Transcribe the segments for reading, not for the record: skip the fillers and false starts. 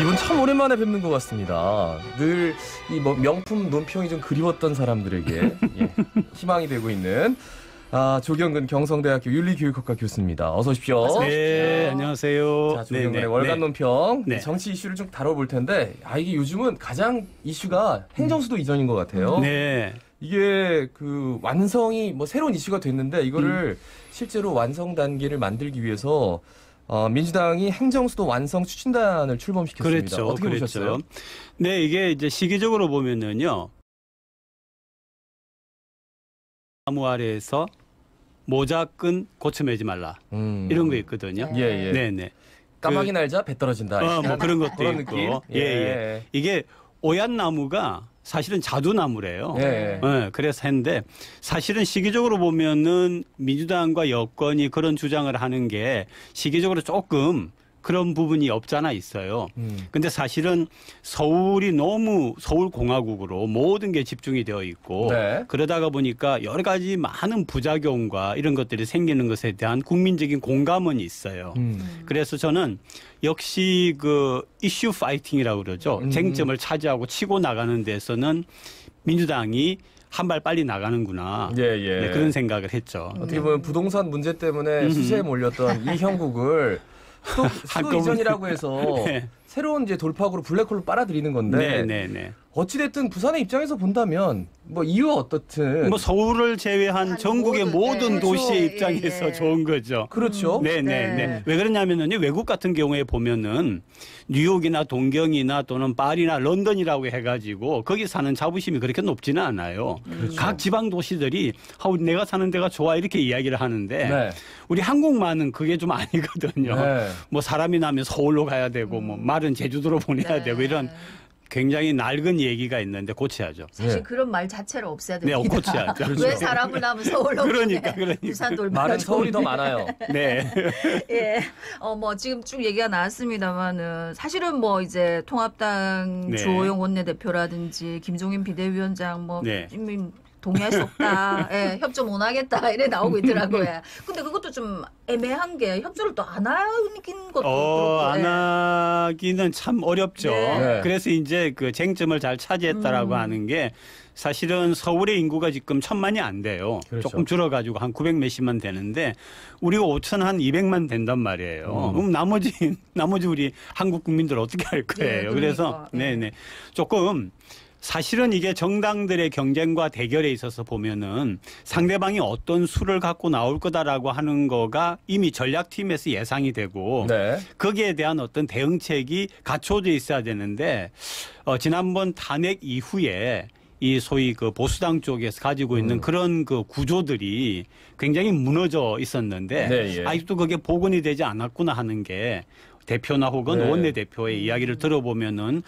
이분 참 오랜만에 뵙는 것 같습니다. 늘 이 뭐 명품 논평이 좀 그리웠던 사람들에게 희망이 되고 있는 조경근 경성대학교 윤리교육학과 교수입니다. 어서 오십시오. 네, 안녕하세요. 자, 조경근의 월간 논평 정치 이슈를 좀 다뤄볼 텐데 이게 요즘은 가장 이슈가 행정수도 이전인 것 같아요. 네. 이게 그 완성이 뭐 새로운 이슈가 됐는데 이거를 실제로 완성 단계를 만들기 위해서 민주당이 행정수도 완성 추진단을 출범시켰습니다. 그렇죠. 어떻게 보셨어요? 네, 이게 이제 시기적으로 보면은요. 나무 아래에서 모자끈 고쳐 매지 말라. 이런 거 있거든요. 예. 네네. 까마귀 날자 배 떨어진다. 뭐 그런 것도 그런 있고. 느낌? 예. 이게 오얏나무가 사실은 자두나무래요. 예. 그래서 했는데 사실은 시기적으로 보면은 민주당과 여권이 그런 주장을 하는 게 시기적으로 조금 그런 부분이 없잖아 있어요. 근데 사실은 서울이 너무 서울공화국으로 모든 게 집중이 되어 있고 그러다가 보니까 여러 가지 많은 부작용과 이런 것들이 생기는 것에 대한 국민적인 공감은 있어요. 그래서 저는 역시 그 이슈 파이팅이라고 그러죠. 쟁점을 차지하고 치고 나가는 데서는 민주당이 한 발 빨리 나가는구나. 네, 그런 생각을 했죠. 어떻게 보면 부동산 문제 때문에 수세에 몰렸던 이 형국을 수도 이전이라고 해서 새로운 이제 돌파구로 블랙홀로 빨아들이는 건데 어찌됐든 부산의 입장에서 본다면 뭐 이유가 어떻든 뭐 서울을 제외한 전국의 모든 도시의 입장에서 좋은 거죠. 그렇죠. 왜 그러냐면은 외국 같은 경우에 보면은 뉴욕이나 동경이나 또는 파리나 런던이라고 해가지고 거기 사는 자부심이 그렇게 높지는 않아요. 각 지방 도시들이 내가 사는 데가 좋아 이렇게 이야기를 하는데 우리 한국만은 그게 좀 아니거든요. 뭐 사람이 나면 서울로 가야 되고 뭐 말은 제주도로 보내야 되고 이런 굉장히 낡은 얘기가 있는데 고쳐야죠. 사실 그런 말 자체를 없애야 됩니다. 네, 고쳐야죠. 왜 사람을 낳으면 서울로 그러니까. 부산 돌발 말은 서울이 더 많아요. 네. 예. 뭐 지금 쭉 얘기가 나왔습니다만은 사실은 뭐 이제 통합당 주호영 원내대표라든지 김종인 비대위원장 동의할 수 없다. 협조 못 하겠다. 이래 나오고 있더라고요. 근데 그것도 좀 애매한 게 협조를 또 안 하긴 것도 그렇고. 안 하기는 참 어렵죠. 그래서 이제 그 쟁점을 잘 차지했다라고 하는 게 사실은 서울의 인구가 지금 1,000만이 안 돼요. 조금 줄어가지고 한 900 몇십만 되는데 우리가 5천 한 200만 된단 말이에요. 그럼 나머지 우리 한국 국민들 어떻게 할 거예요. 그래서 조금 사실은 이게 정당들의 경쟁과 대결에 있어서 보면은 상대방이 어떤 수를 갖고 나올 거다라고 하는 거가 이미 전략팀에서 예상이 되고 거기에 대한 어떤 대응책이 갖춰져 있어야 되는데 지난번 탄핵 이후에 이 소위 그 보수당 쪽에서 가지고 있는 그런 그 구조들이 굉장히 무너져 있었는데 아직도 그게 복원이 되지 않았구나 하는 게 대표나 혹은 원내대표의 이야기를 들어보면은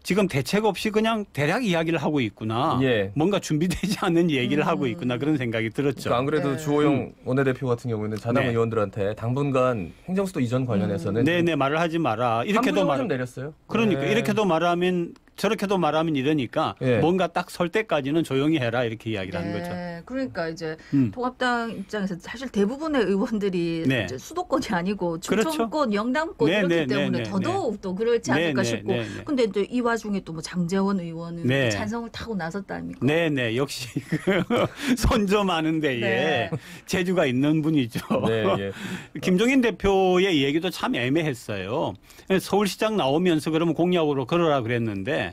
지금 대책 없이 그냥 대략 이야기를 하고 있구나. 뭔가 준비되지 않은 얘기를 하고 있구나. 그런 생각이 들었죠. 그러니까 안 그래도 주호영 원내대표 같은 경우는 자당 의원들한테 당분간 행정수도 이전 관련해서는 말을 하지 마라. 이렇게도 좀 내렸어요. 그러니까 이렇게도 말하면 저렇게도 말하면 이러니까 뭔가 딱 설 때까지는 조용히 해라 이렇게 이야기를 하는 거죠. 그러니까 이제 통합당 입장에서 사실 대부분의 의원들이 이제 수도권이 아니고 충청권, 영남권 그렇기 때문에 더더욱 또 그렇지 않을까 싶고. 근데 또 이 와중에 또 뭐 장제원 의원은 찬성을 타고 나섰다 아닙니까? 역시 손 좀 아는 데에 재주가 있는 분이죠. 김종인 대표의 얘기도 참 애매했어요. 서울시장 나오면서 그러면 공약으로 걸어라 그랬는데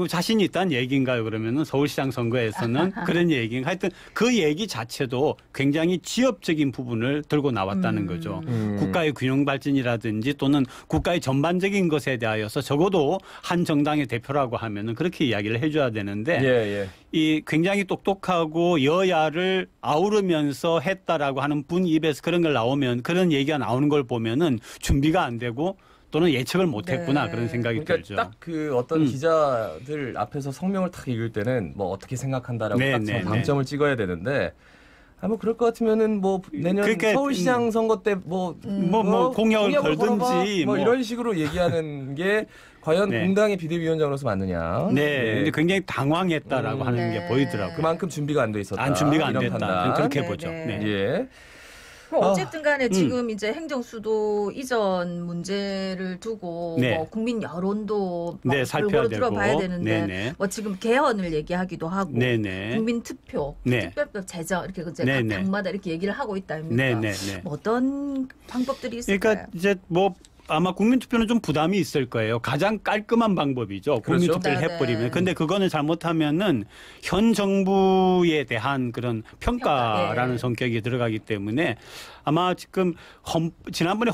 자신이 있다는 얘기인가요? 그러면은 서울시장 선거에서는 그런 얘기인가? 하여튼 그 얘기 자체도 굉장히 지엽적인 부분을 들고 나왔다는 거죠. 국가의 균형 발전이라든지 또는 국가의 전반적인 것에 대하여서 적어도 한 정당의 대표라고 하면은 그렇게 이야기를 해줘야 되는데 이 굉장히 똑똑하고 여야를 아우르면서 했다라고 하는 분 입에서 그런 걸 나오면 그런 얘기가 나오는 걸 보면은 준비가 안 되고 또는 예측을 못했구나 그런 생각이 들죠. 딱 그 어떤 기자들 앞에서 성명을 딱 읽을 때는 뭐 어떻게 생각한다라고 딱 방점을 찍어야 되는데 뭐 그럴 것 같으면은 뭐 내년 서울시장 선거 때 공약을 걸든지 뭐 이런 식으로 얘기하는 게 과연 공당의 비대위원장으로서 맞느냐. 근데 굉장히 당황했다라고 하는 게 보이더라고요. 그만큼 준비가 안 돼 있었다. 준비가 안 됐다. 그렇게 보죠. 어쨌든 간에 지금 이제 행정수도 이전 문제를 두고 네. 뭐 국민 여론도 네, 살펴야 들어봐야 되고. 되는데 네네. 뭐 지금 개헌을 얘기하기도 하고 네네. 국민투표, 네. 특별법 제정 이렇게 이제 각 네네. 당마다 이렇게 얘기를 하고 있다 아닙니까? 네네네. 뭐 어떤 방법들이 있을까요? 그러니까 이제 뭐 아마 국민투표는 좀 부담이 있을 거예요. 가장 깔끔한 방법이죠. 그렇죠. 국민투표를 네네. 해버리면. 근데 그거는 잘못하면은 현 정부에 대한 그런 평가라는 예. 성격이 들어가기 때문에 아마 지금 지난번에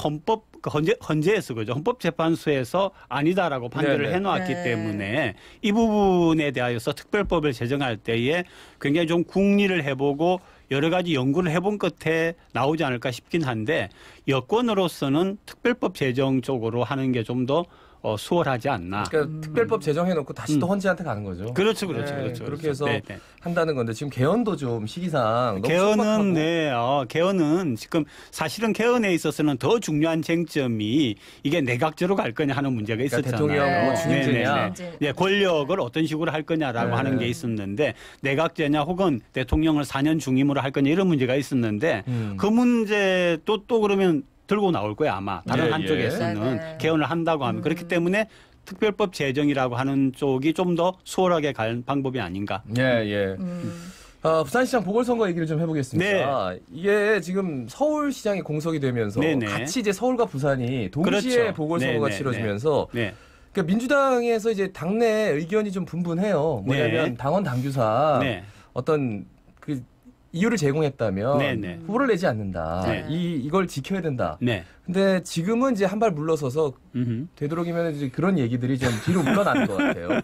헌재에서 그죠. 헌법재판소에서 아니다라고 판결을 네네. 해놓았기 네. 때문에 이 부분에 대하여서 특별법을 제정할 때에 굉장히 좀 궁리를 해보고 여러 가지 연구를 해본 끝에 나오지 않을까 싶긴 한데 여권으로서는 특별법 제정 쪽으로 하는 게 좀 더 수월하지 않나. 그러니까 특별법 제정해놓고 다시 또 헌재한테 가는 거죠. 그렇죠. 네, 그렇죠. 그렇게 해서 네, 네. 한다는 건데 지금 개헌도 좀 시기상 너무 개헌은 촉박하고. 네, 개헌은 지금 사실은 개헌에 있어서는 더 중요한 쟁점이 이게 내각제로 갈 거냐 하는 문제가 그러니까 있었잖아요. 대통령 뭐 중임제냐. 네, 권력을 어떤 식으로 할 거냐라고 네. 하는 게 있었는데 내각제냐 혹은 대통령을 4년 중임으로 할 거냐 이런 문제가 있었는데 그 문제 또 그러면 들고 나올 거예요 아마 다른 예, 한쪽에서는 예. 개헌을 한다고 하면 그렇기 때문에 특별법 제정이라고 하는 쪽이 좀 더 수월하게 갈 방법이 아닌가. 예. 부산시장 보궐선거 얘기를 좀 해보겠습니다. 네. 이게 지금 서울시장이 공석이 되면서 네네. 같이 이제 서울과 부산이 동시에 그렇죠. 보궐선거가 네네. 치러지면서 네. 그러니까 민주당에서 이제 당내 의견이 좀 분분해요. 뭐냐면 네. 당원 당규상 네. 어떤 그 이유를 제공했다면 네네. 후보를 내지 않는다. 네. 이걸 지켜야 된다. 네. 근데 지금은 이제 한 발 물러서서 되도록이면 이제 그런 얘기들이 좀 뒤로 물러나는 것 같아요.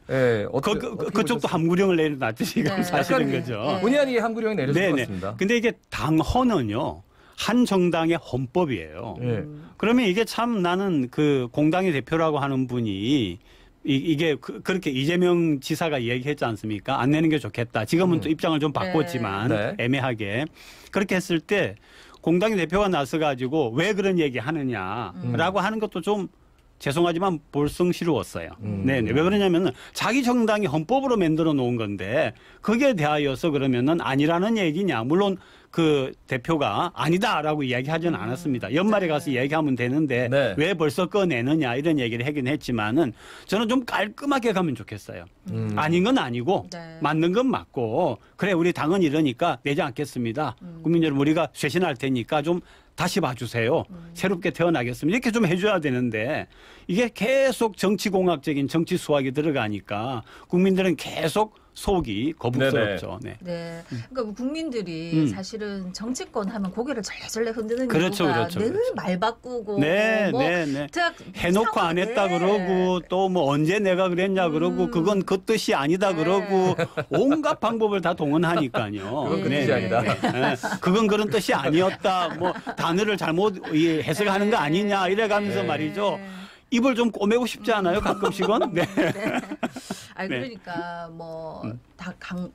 예, 어떻게 그쪽도 함구령을 내려놨죠 지금 네. 사실은 약간, 그죠. 네. 본의 아니게 함구령이 내려진 것 같습니다. 근데 이게 당헌은요 한 정당의 헌법이에요. 예. 그러면 이게 참 나는 그 공당의 대표라고 하는 분이 이게 그렇게 이재명 지사가 얘기했지 않습니까? 안 내는 게 좋겠다. 지금은 또 입장을 좀 바꿨지만 네. 애매하게 그렇게 했을 때 공당의 대표가 나서 가지고 왜 그런 얘기 하느냐라고 하는 것도 좀 죄송하지만 볼성스러웠어요. 네네. 왜 그러냐면은 자기 정당이 헌법으로 만들어 놓은 건데 거기에 대하여서 그러면은 아니라는 얘기냐. 물론 그 대표가 아니다라고 이야기하지는 않았습니다. 연말에 가서 얘기하면 되는데 네. 왜 벌써 꺼내느냐 이런 얘기를 하긴 했지만은 저는 좀 깔끔하게 가면 좋겠어요. 아닌 건 아니고 네. 맞는 건 맞고 그래 우리 당은 이러니까 내지 않겠습니다. 국민 여러분 우리가 쇄신할 테니까 좀 다시 봐주세요. 새롭게 태어나겠습니다. 이렇게 좀 해줘야 되는데 이게 계속 정치공학적인 정치 수학이 들어가니까 국민들은 계속 속이 거북스럽죠. 네. 네. 그러니까 뭐 국민들이 사실은 정치권 하면 고개를 절레절레 흔드는 그렇죠, 이유가 그렇죠, 늘 그렇죠. 말 바꾸고 네, 뭐 네, 네. 대학 해놓고 안 했다 네. 그러고 또 뭐 언제 내가 그랬냐 그러고 그건 그 뜻이 아니다 그러고 온갖 방법을 다 동원하니까요. 그건 그 뜻이 아니다. 네. 그건 그런 뜻이 아니었다. 뭐 단어를 잘못 해석하는 거 아니냐 이래가면서 말이죠. 입을 좀 꼬매고 싶지 않아요? 가끔씩은? 네. 아니 네. 그러니까 뭐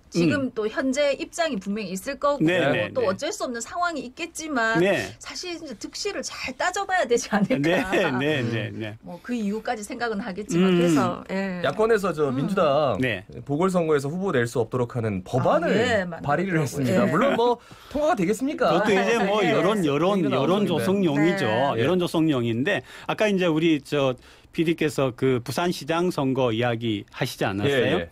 지금 또 현재 입장이 분명히 있을 거고 네, 또 네. 어쩔 수 없는 상황이 있겠지만 네. 사실 이제 득실을 잘 따져봐야 되지 않을까. 네. 뭐 그 이유까지 생각은 하겠지만 그래서 예. 야권에서 저 민주당 네. 보궐선거에서 후보 낼 수 없도록 하는 법안을 예, 발의를 했습니다. 예. 물론 뭐 통과가 되겠습니까? 그것도 이제 뭐 네. 여론 조성용이죠. 네. 여론 조성용인데 아까 이제 우리 PD께서 그 부산시장 선거 이야기 하시지 않았어요? 예.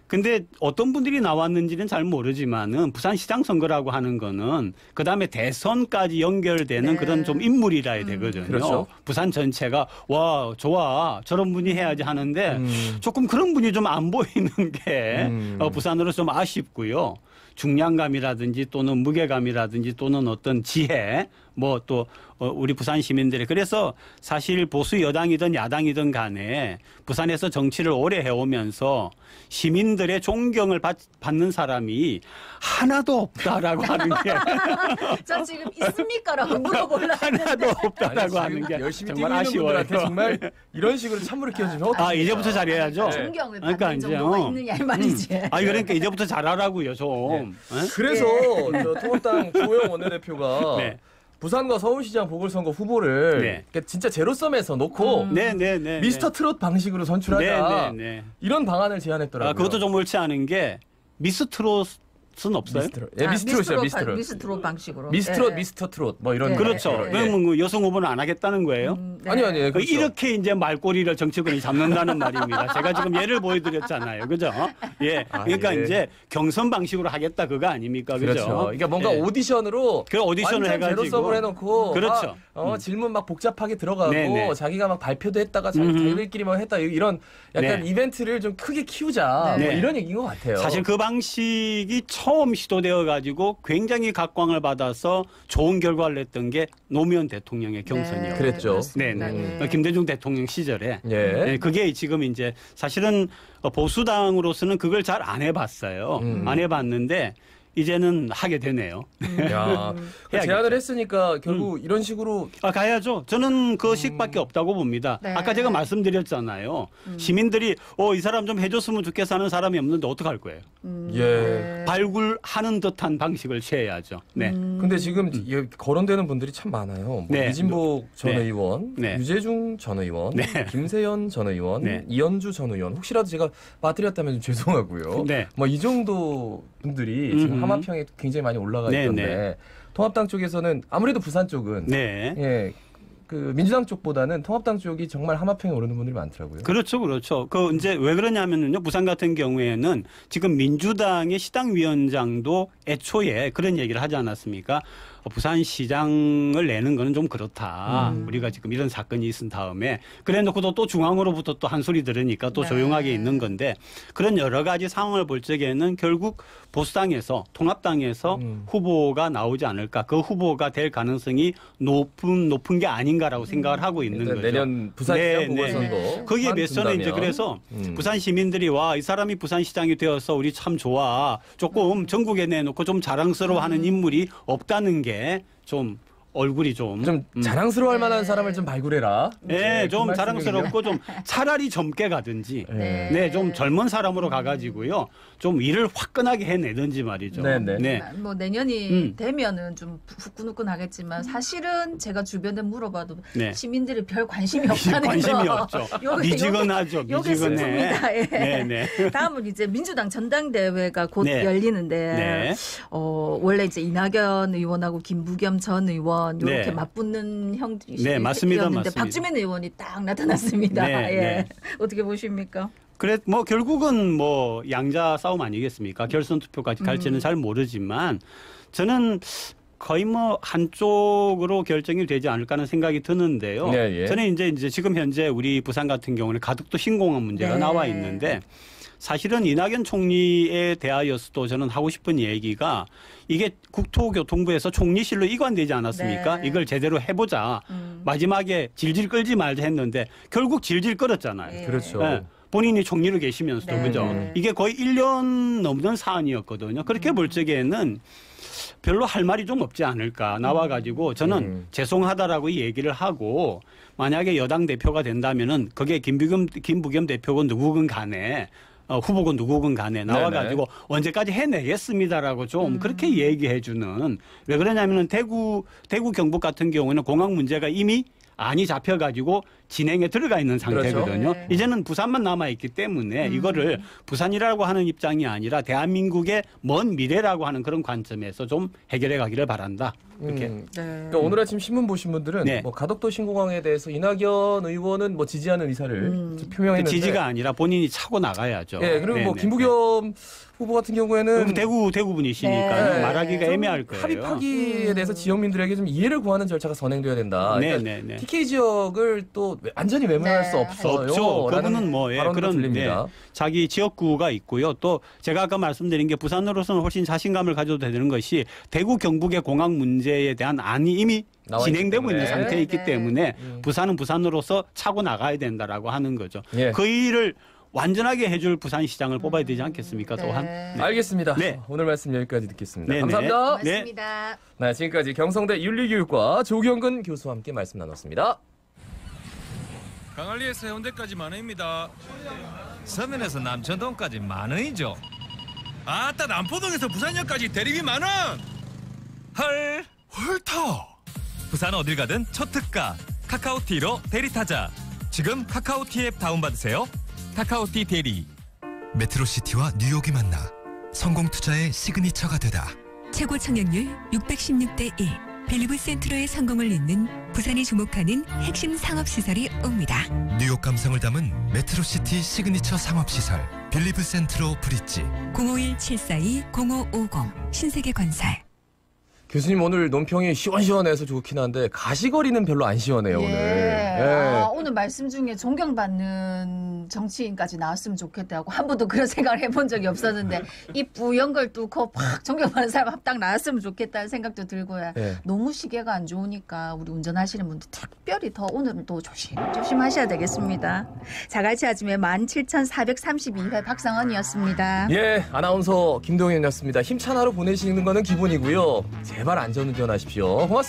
근데 어떤 분들이 나왔는지는 잘 모르지만은 부산시장 선거라고 하는 거는 그 다음에 대선까지 연결되는 네. 그런 좀 인물이라야 되거든요. 그렇죠. 부산 전체가 와 좋아 저런 분이 해야지 하는데 조금 그런 분이 좀 안 보이는 게 부산으로 좀 아쉽고요. 중량감이라든지 또는 무게감이라든지 또는 어떤 지혜 뭐 또 우리 부산 시민들이 그래서 사실 보수 여당이든 야당이든 간에 부산에서 정치를 오래 해오면서 시민들의 존경을 받는 사람이 하나도 없다라고 하는 게 저 지금 있습니까라고 물어보려고 하나도 없다라고 아니, 하는 게 열심히 정말 뛰고 있는 아쉬워요. 분들한테 정말 이런 식으로 찬물을 끼얹으면 어떡합니까? 이제부터 잘해야죠. 존경을 그러니까 받는 이제, 정도가 있느냐 이 말이지. 그러니까 이제부터 잘하라고요 좀. 예? 그래서 저 통합당 조영 원내대표가 네. 부산과 서울시장 보궐선거 후보를 네. 그러니까 진짜 제로섬에서 놓고 네. 미스터 트롯 방식으로 선출하자 네. 이런 방안을 제안했더라고요. 그것도 좀 옳지 않은 게 미스트롯 트롯은 없어요? 미스트롯이요. 미스트롯 방식으로. 미스트롯, 미스터 트롯 뭐 이런. 그렇죠. 그러면 뭐 여성 후보는 안 하겠다는 거예요? 네. 아니요. 그렇죠. 이렇게 이제 말꼬리를 정치권이 잡는다는 말입니다. 제가 지금 예를 보여드렸잖아요. 그죠? 예. 그러니까 이제 경선 방식으로 하겠다 그거 아닙니까? 그죠? 그렇죠. 그러니까 뭔가 오디션으로 그 오디션을 해가지고 제로섬을 해놓고 그렇죠. 질문 막 복잡하게 들어가고 네네. 자기가 막 발표도 했다가 자기들끼리 막 했다 이런 약간 이벤트를 좀 크게 키우자 뭐 이런 얘기인 것 같아요. 사실 그 방식이 처음 시도되어 가지고 굉장히 각광을 받아서 좋은 결과를 냈던 게 노무현 대통령의 경선이요. 그랬죠. 네네. 김대중 대통령 시절에. 예. 네, 그게 지금 이제 사실은 보수당으로서는 그걸 잘 안 해봤어요. 안 해봤는데 이제는 하게 되네요. 야, 제안을 했으니까 결국 이런 식으로 가야죠. 저는 그 식밖에 없다고 봅니다. 네. 아까 제가 말씀드렸잖아요. 시민들이 이 사람 좀 해줬으면 좋겠어 하는 사람이 없는데 어떡할 거예요? 예. 발굴하는 듯한 방식을 취해야죠. 네. 근데 지금 거론되는 분들이 참 많아요. 뭐 네. 이진복 전 네. 의원, 네. 유재중 전 의원, 네. 김세연 전 의원, 네. 이현주 전 의원. 혹시라도 제가 빠뜨렸다면 좀 죄송하고요. 네. 뭐 이 정도 분들이 지금 하마평에 굉장히 많이 올라가 있던데 네. 통합당 쪽에서는 아무래도 부산 쪽은 네. 예. 그 민주당 쪽보다는 통합당 쪽이 정말 하마평에 오르는 분들이 많더라고요. 그렇죠, 그렇죠. 그 이제 왜 그러냐면은요, 부산 같은 경우에는 지금 민주당의 시당위원장도 애초에 그런 얘기를 하지 않았습니까? 부산시장을 내는 거는 좀 그렇다. 우리가 지금 이런 사건이 있은 다음에 그래놓고도 또 중앙으로부터 또 한 소리 들으니까 또 조용하게 있는 건데 그런 여러 가지 상황을 볼 적에는 결국 보수당에서 통합당에서 후보가 나오지 않을까. 그 후보가 될 가능성이 높은 게 아닌가라고 생각을 하고 있는 거죠. 내년 부산시장 보궐선거. 거기에 맞서는 이제 그래서 부산 시민들이 와, 이 사람이 부산시장이 되어서 우리 참 좋아. 조금 전국에 내놓고 좀 자랑스러워하는 인물이 없다는 게 좀 얼굴이 좀 자랑스러워할 만한 사람을 좀 발굴해라. 네, 좀 자랑스럽고 좀 차라리 젊게 가든지, 네, 좀 젊은 사람으로 가가지고요, 좀 일을 화끈하게 해내든지 말이죠. 네. 뭐 내년이 되면은 좀 후끈후끈하겠지만 사실은 제가 주변에 물어봐도 시민들이 별 관심이 없다는 관심이 거. 없죠. 미지근하죠. 미지근해. 네. 다음은 이제 민주당 전당대회가 곧 열리는데 원래 이제 이낙연 의원하고 김부겸 전 의원 이렇게 맞붙는 형들이었는데 맞습니다. 박주민 의원이 딱 나타났습니다. 예. 어떻게 보십니까? 그래 뭐 결국은 뭐 양자 싸움 아니겠습니까? 결선 투표까지 갈지는 잘 모르지만 저는 거의 뭐 한쪽으로 결정이 되지 않을까 하는 생각이 드는데요. 저는 이제 지금 현재 우리 부산 같은 경우는 가덕도 신공항 문제가 나와 있는데 사실은 이낙연 총리에 대하여서도 저는 하고 싶은 얘기가 이게 국토교통부에서 총리실로 이관되지 않았습니까? 이걸 제대로 해보자. 마지막에 질질 끌지 말자 했는데 결국 질질 끌었잖아요. 그렇죠. 네. 본인이 총리로 계시면서도 그죠? 이게 거의 1년 넘는 사안이었거든요. 그렇게 볼 적에는 별로 할 말이 좀 없지 않을까 나와가지고 저는 죄송하다라고 얘기를 하고 만약에 여당 대표가 된다면은 그게 김부겸 대표고 누구건 간에 후보고 누구건 간에 나와가지고 언제까지 해내겠습니다라고 좀 그렇게 얘기해주는 왜 그러냐면은 대구 경북 같은 경우는 공항 문제가 이미 안이 잡혀가지고 진행에 들어가 있는 상태거든요. 그렇죠. 이제는 부산만 남아있기 때문에 이거를 부산이라고 하는 입장이 아니라 대한민국의 먼 미래라고 하는 그런 관점에서 좀 해결해 가기를 바란다. 이렇게. 그러니까 오늘 아침 신문 보신 분들은 뭐 가덕도 신공항에 대해서 이낙연 의원은 뭐 지지하는 의사를 표명했는데 지지가 아니라 본인이 차고 나가야죠. 그리고 뭐 김부겸 후보 같은 경우에는 대구 분이시니까 말하기가 애매할 거예요. 합의하기에 대해서 지역민들에게 좀 이해를 구하는 절차가 선행돼야 된다. 그러니까 TK 지역을 또 완전히 외면할 수 없어요. 없죠. 그분은 뭐 그런 자기 지역구가 있고요. 또 제가 아까 말씀드린 게 부산으로서는 훨씬 자신감을 가져도 되는 것이 대구 경북의 공항 문제에 대한 안이 이미 진행되고 있는 상태에 있기 때문에 부산은 부산으로서 차고 나가야 된다라고 하는 거죠. 그 일을 완전하게 해줄 부산시장을 뽑아야 되지 않겠습니까? 또한. 알겠습니다. 오늘 말씀 여기까지 듣겠습니다. 감사합니다. 고맙습니다. 지금까지 경성대 윤리교육과 조경근 교수와 함께 말씀 나눴습니다. 강한리에서 해운대까지 만원입니다. 서면에서 남천동까지 만원이죠. 아따 남포동에서 부산역까지 대리비 만원. 헐 헐터. 부산 어딜 가든 첫 특가 카카오티로 대리 타자. 지금 카카오티 앱 다운받으세요. 카카오티 대리. 메트로시티와 뉴욕이 만나 성공 투자의 시그니처가 되다. 최고 청약률 616대 1. 빌리브 센트로의 성공을 잇는 부산이 주목하는 핵심 상업시설이 옵니다. 뉴욕 감성을 담은 메트로시티 시그니처 상업시설 빌리브 센트로 브릿지. 051-742-0550 신세계건설. 교수님 오늘 논평이 시원시원해서 좋긴 한데 가시거리는 별로 안 시원해요. 오늘. 예. 오늘 말씀 중에 존경받는 정치인까지 나왔으면 좋겠다고 한 번도 그런 생각을 해본 적이 없었는데 이 뿌연 걸 뚫고 팍 존경받는 사람 합당 나왔으면 좋겠다는 생각도 들고요. 너무 시계가 안 좋으니까 우리 운전하시는 분들 특별히 더 오늘은 또 조심하셔야 되겠습니다. 자갈치 아침에 17,432회 박상원이었습니다. 예, 아나운서 김동현이었습니다. 힘찬 하루 보내시는 거는 기본이고요. 제발 안전운전하십시오. 고맙습니다.